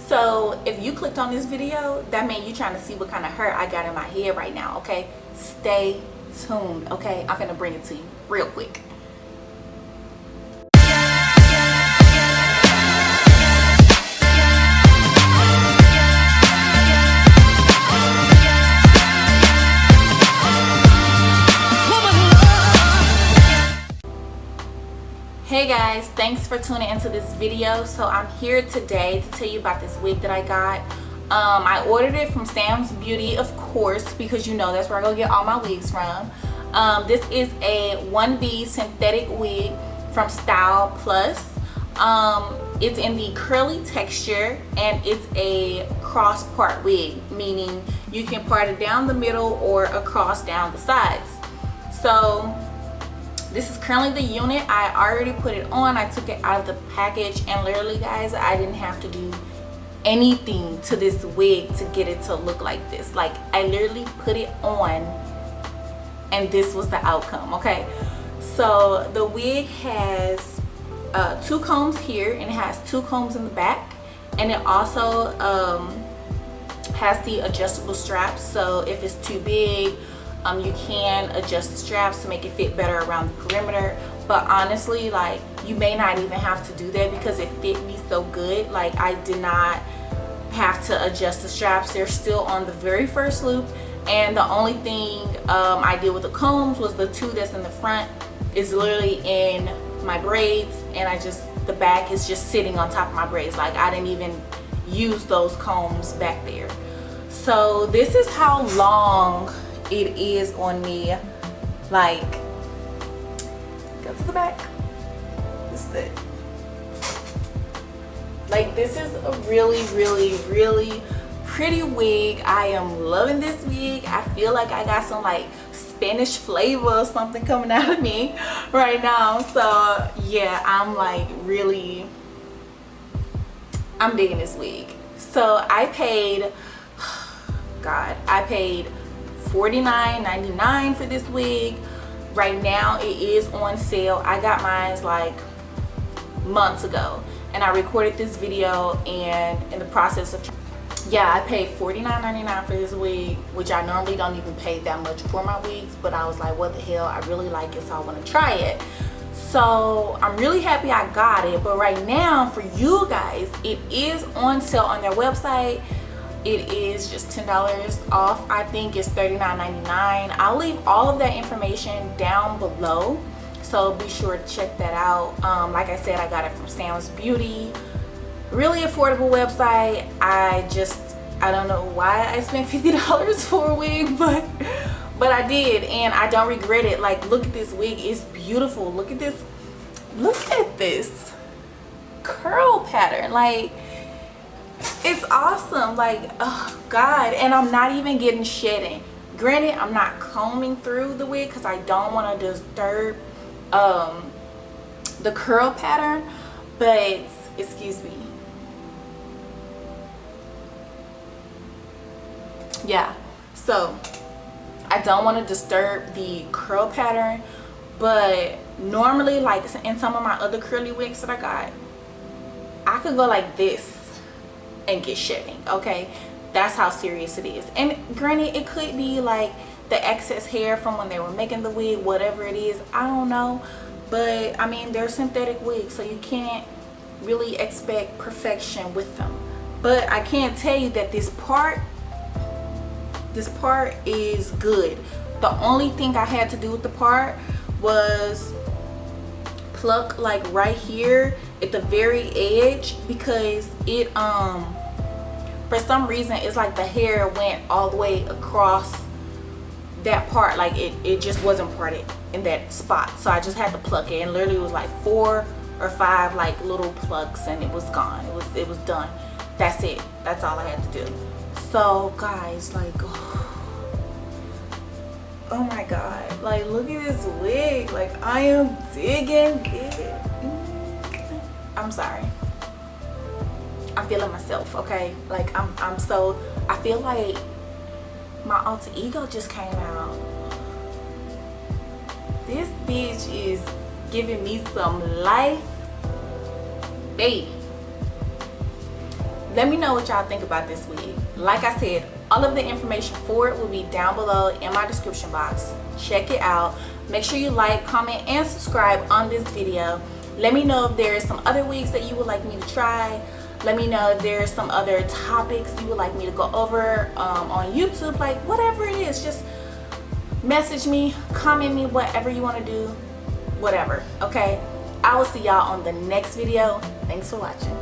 So if you clicked on this video, that means you're trying to see what kind of hair I got in my head right now, okay? Stay tuned, okay? I'm gonna bring it to you real quick. Hey guys, thanks for tuning into this video. So I'm here today to tell you about this wig that I got. I ordered it from Sam's Beauty, of course, because you know that's where I go get all my wigs from. This is a 1B synthetic wig from Style Plus. It's in the curly texture and it's a cross part wig, meaning you can part it down the middle or across down the sides. So this is currently the unit. I already put it on. I took it out of the package, and literally guys, I didn't have to do anything to this wig to get it to look like this. Like, I literally put it on and this was the outcome, okay? So the wig has 2 combs here and it has 2 combs in the back, and it also has the adjustable straps, so if it's too big, you can adjust the straps to make it fit better around the perimeter. But honestly, like, you may not even have to do that because it fit me so good. Like, I did not have to adjust the straps. They're still on the very first loop, and the only thing I did with the combs was the 2 that's in the front is literally in my braids, and the back is just sitting on top of my braids. Like, I didn't even use those combs back there. So this is how long it is on me. Like, go to the back. This is it. Like, this is a really pretty wig. I am loving this wig. I feel like I got some like Spanish flavor or something coming out of me right now. So yeah, I'm like I'm digging this wig. So I paid $49.99 for this wig. Right now it is on sale. I got mine like months ago, and I recorded this video, and in the process of, yeah, I paid $49.99 for this wig, which I normally don't even pay that much for my wigs, but I was like, what the hell, I really like it, so I want to try it. So I'm really happy I got it. But right now for you guys, it is on sale on their website. It is just $10 off. I think it's $39.99. I'll leave all of that information down below, so be sure to check that out. Like I said, I got it from Sam's Beauty. Really affordable website. I don't know why I spent $50 for a wig, but I did, and I don't regret it. Like, look at this wig, it's beautiful. Look at this curl pattern. Like, it's awesome. Like, oh god. And I'm not even getting shedding. Granted, I'm not combing through the wig because I don't want to disturb the curl pattern, but excuse me, yeah, so I don't want to disturb the curl pattern. But normally, like in some of my other curly wigs that I got, I could go like this and get shedding, okay? That's how serious it is. And granted, it could be like the excess hair from when they were making the wig, whatever it is, I don't know. But I mean, they're synthetic wigs, so you can't really expect perfection with them. But I can tell you that this part is good. The only thing I had to do with the part was pluck like right here at the very edge, because it for some reason it's like the hair went all the way across that part. Like it just wasn't parted in that spot, so I just had to pluck it, and literally it was like 4 or 5 like little plucks, and it was gone. It was done. That's it. That's all I had to do. So guys, like, oh my god, like, look at this wig. Like, I am digging it. I'm sorry, I'm feeling myself, okay? Like, I feel like my alter ego just came out. This bitch is giving me some life, baby. let me know what y'all think about this wig. Like I said, all of the information for it will be down below in my description box. Check it out. Make sure you like, comment, and subscribe on this video. Let me know if there are some other wigs that you would like me to try. Let me know if there are some other topics you would like me to go over on YouTube. Like, whatever it is, just message me, comment me, whatever you want to do, whatever. Okay, I will see y'all on the next video. Thanks for watching.